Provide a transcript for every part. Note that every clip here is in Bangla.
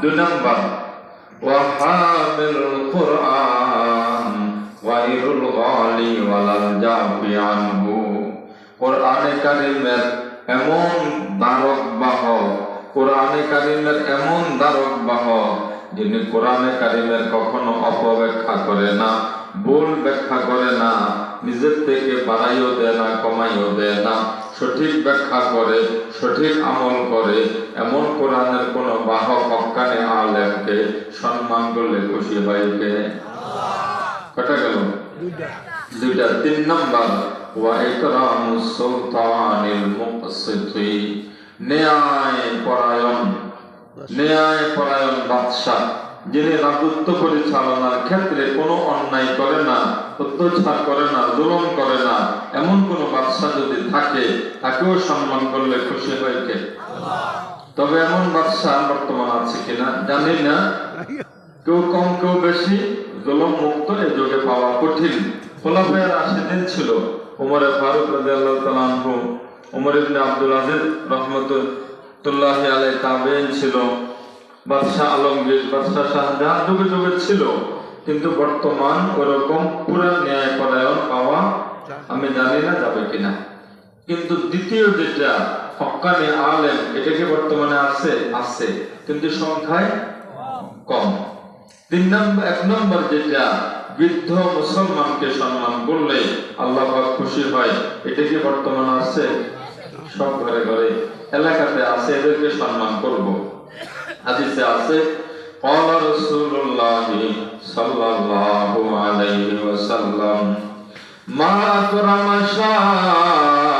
দুই নম্বর ওয়া হামিলুল কুরআন ওয়াইরুল গালি ওয়ালাল জাফি আনহু। কোরআনে কারীমের এমন ধারক বাহক, কোরআনে কারীমের এমন ধারক বাহক যিনি কোরআনে কারীমের কখনো অপব্যাখ্যা করে না, ভুল ব্যাখ্যা করে না, নিজের থেকে বাড়াইও দেয় না, কমাইও দেয় না, সঠিক ব্যাখ্যা করে, সঠিক আমল করে। এমন কোরআনের কোন বাহক হক্কানে আলেমকে সম্মান করলে খুশি হয় কে? কটা গেল? দুইটা। তিন নম্বর ওয়া ইকরামুস সুলতানিল মুকসিতি, ন্যায় পরায়ণ বাদশা যিনি রাজত্ব পরিচালনার ক্ষেত্রে কোনো অন্যায় করে না, অত্যাচার করে না, জুলুম করে না, এমন কোন বাদশা যদি থাকে তাকেও সম্মান করলে খুশি হয় কে? তবে এমন বাদশা বর্তমান আছে কিনা জানি না, কেউ কম কেউ বেশি, জুলুম মুক্ত এ যুগে পাওয়া কঠিন। খোলাফায়ে রাশিদিন ছিল, ওমর ফারুক রাদিয়াল্লাহু তাআলা আনহু, ওমর ইবনে আব্দুল আজিজ রাহমাতুল্লাহি আলাইহি তাবেঈন ছিল, বাদশাহ আলমগীর, বাদশাহ শাহজাহান যুগে যুগে ছিল। কিন্তু বর্তমান ওরকম পুরা ন্যায় পরায়ণ পাওয়া আমি জানি না যাবে কিনা। কিন্তু দ্বিতীয় যেটা হক্কানি আলেম, এটাকে বর্তমানে আছে কিন্তু সংখ্যায় কম। এক নম্বর যেটা বৃদ্ধ মুসলমানকে সম্মান করলে আল্লাহ পাক খুশি হয়, এটা কি বর্তমানে আছে? সব ঘরে ঘরে এলাকাতে আছে, এদেরকে সম্মান করব। হাদিসে আছে ক্বালা রাসূলুল্লাহ সাল্লাল্লাহু আলাইহি ওয়াসাল্লাম মা আকরামা শাবুন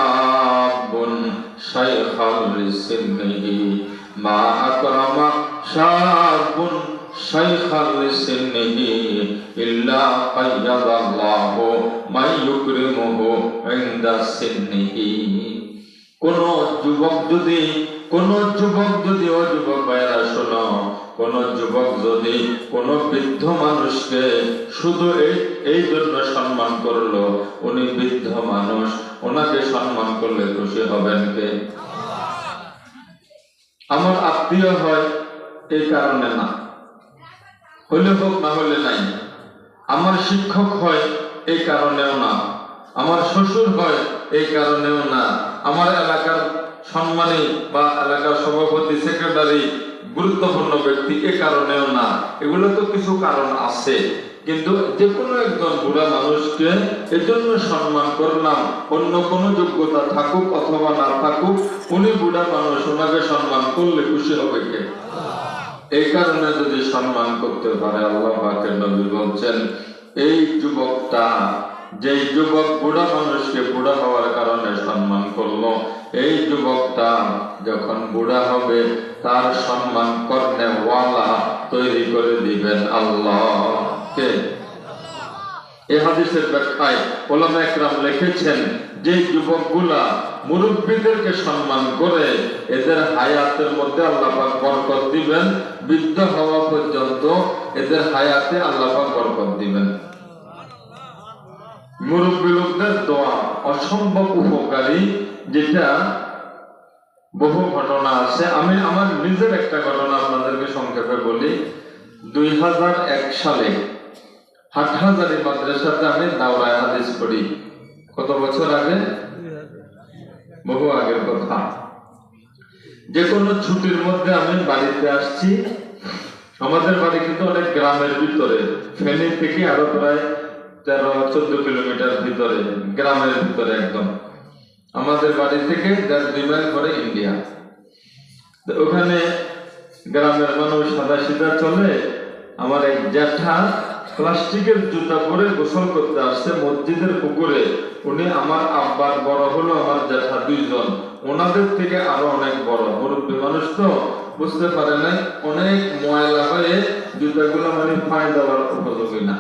শাইখাল লিসিনহি, মা আকরামা শাবুন শাইখাল লিসিনহি ইল্লা কায়্যাদাল্লাহু মান ইউকরিমুহু ইনদা সিনহি। কোন যুবক যদি ও যুবক ভাইরা শোনো, কোন যুবক যদি কোন বৃদ্ধ মানুষকে শুধু এই জন্য সম্মান করলো, উনি বৃদ্ধ মানুষ, ওনাকে সম্মান করলে খুশি হবেন কে? আমার আত্মীয় হয় এই কারণে না, হইলে হোক না হলে নাই। আমার শিক্ষক হয় এই কারণেও না, আমার শ্বশুর হয় এই কারণেও না, আমার এলাকার সম্মানী বা এলাকার সভাপতি, সেক্রেটারি, গুরুত্বপূর্ণ ব্যক্তি এ কারণেও না। এগুলো তো কিছু কারণ আছে, কিন্তু যে কোনো একজন বুড়া মানুষকে এজন্য সম্মান করলাম, অন্য কোনো যোগ্যতা থাকুক অথবা না থাকুক, উনি বুড়া মানুষ, ওনাকে সম্মান করলে খুশি হবে কে? এই কারণে যদি সম্মান করতে পারে, আল্লাহ পাকের নবী বলছেন এই যুবকটা, যে যুবক বুড়া মানুষকে বুড়া হওয়ার কারণে সম্মান করলো, এই যুবকটা যখন বুড়া হবে তার সম্মান করনে ওয়ালা তৈরি করে দিবেন আল্লাহ। কে? এই হাদিসের ব্যাখ্যায় উলামা ইকরাম লিখেছেন যে যুবকগুলা মুরব্বীদেরকে সম্মান করে, এদের হায়াতের মধ্যে আল্লাহ পাক বরকত দিবেন, বৃদ্ধ হওয়া পর্যন্ত এদের হায়াতে আল্লাহ পাক বরকত দিবেন। মুরব্বী লোকদের দোয়া অসম্ভব উপকারী, যেটা বহু ঘটনা আছে। আমি আমার নিজের একটা ঘটনা আপনাদেরকে সংক্ষেপে বলি। 2001 সালে হাটহাজারী মাদ্রাসাতে আমি দাওরায়ে হাদিস পড়ি। কত বছর আগে? বহু আগের কথা। যে কোনো ছুটির মধ্যে আমি বাড়িতে আসছি। আমাদের বাড়ি কিন্তু অনেক গ্রামের ভিতরে, ফেনী থেকে আরো প্রায় 13-14 কিলোমিটার ভিতরে, গ্রামের ভিতরে একদম। আমাদের বাড়ি থেকে 1.5-2 মাইল পরে ইন্ডিয়া। ওখানে গ্রামের মানুষ সাদা সিধা চলে। আমার এক জ্যাঠা প্লাস্টিকের জুতা পরে গোসল করতে আসছে মসজিদের পুকুরে। উনি আমার আব্বার বড় হলো, আমার জ্যাঠা 2 জন, ওনাদের থেকে আরো অনেক বড়। মুরব্বী মানুষ তো বুঝতে পারে নাই, অনেক ময়লা হয়ে জুতাগুলো মানে পায়ে দেওয়ার উপযোগী না।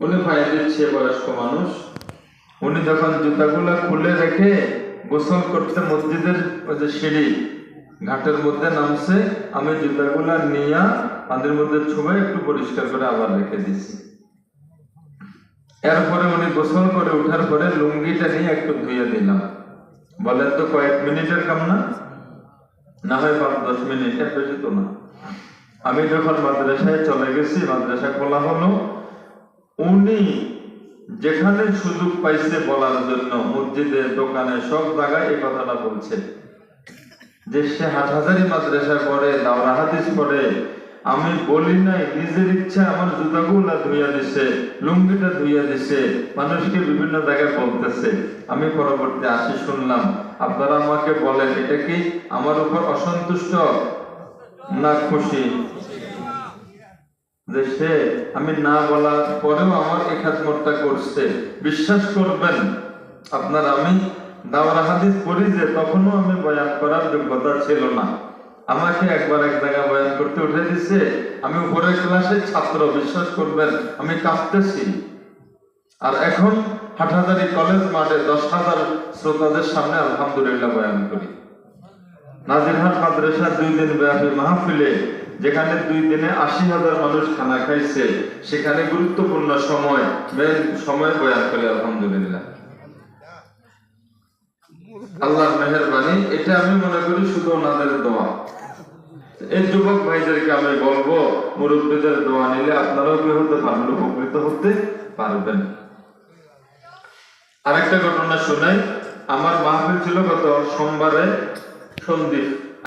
উনি পায়ে দিচ্ছে, বয়স্ক মানুষ। উনি যখন জুতাগুলা খুলে রেখে গোসল করতে মসজিদের ওই যে সিঁড়ি ঘাটের মধ্যে নামছে, আমি জুতাগুলা নিয়ে পানির মধ্যে ছুঁয়ে একটু পরিষ্কার করে আবার রেখে দিছি। এরপরে উনি গোসল করে উঠার পরে লুঙ্গিটা নিয়ে একটু ধুয়ে দিলাম। বলেন তো কয়েক মিনিটের কাম না? না হয় 5-10 মিনিট, এর বেশি তো না। আমি যখন মাদ্রাসায় চলে গেছি, মাদ্রাসা খোলা হলো, উনি যেখানে সুযোগ পাইছে বলার জন্য মসজিদে, দোকানে, সব জায়গায় এই কথাটা বলছে যে সে হাটহাজারী মাদ্রাসায় পড়ে, দাওরা হাদিস পড়ে। আমি বলি নাই, নিজের ইচ্ছা আমার জুতাগুলা ধুইয়া দিছে, লুঙ্গিটা ধুইয়া দিছে, মানুষকে বিভিন্ন জায়গায় বলতেছে। আমি পরবর্তী আসি শুনলাম, আপনারা আমাকে বলেন এটা কি আমার উপর অসন্তুষ্ট না খুশি যে সে আমি না বলার পরেও আমার এই খাদমতটা করছে। বিশ্বাস করবেন আপনার, আমি দাওরা হাদিস পড়ি যে তখনও আমি বয়ান করার যোগ্যতা ছিল না। আমাকে একবার এক জায়গায় বয়ান করতে উঠে দিচ্ছে, আমি উপরের ক্লাসের ছাত্র, বিশ্বাস করবেন আমি কাঁপতেছি। আর এখন হাটহাজারী কলেজ মাঠে 10,000 শ্রোতাদের সামনে আলহামদুলিল্লাহ বয়ান করি। নাজিরহাট মাদ্রাসার 2 দিন ব্যাপী মাহফিলে, যেখানে 2 দিনে 80,000 মানুষ খানা খাইছে, সেখানে গুরুত্বপূর্ণ সময় বয়ান করি আলহামদুলিল্লাহ। আল্লাহর মেহেরবানি। এটা আমি মনে করি শুধু ওনাদের দোয়া। এই যুবক ভাইদেরকে আমি বলবো, মুরব্বীদের দোয়া নিলে আপনারাও কি হতে পারবেন, উপকৃত হতে পারবেন। আরেকটা ঘটনা শোনাই। আমার মাহফিল ছিল গত সোমবারে সন্দ্বীপ।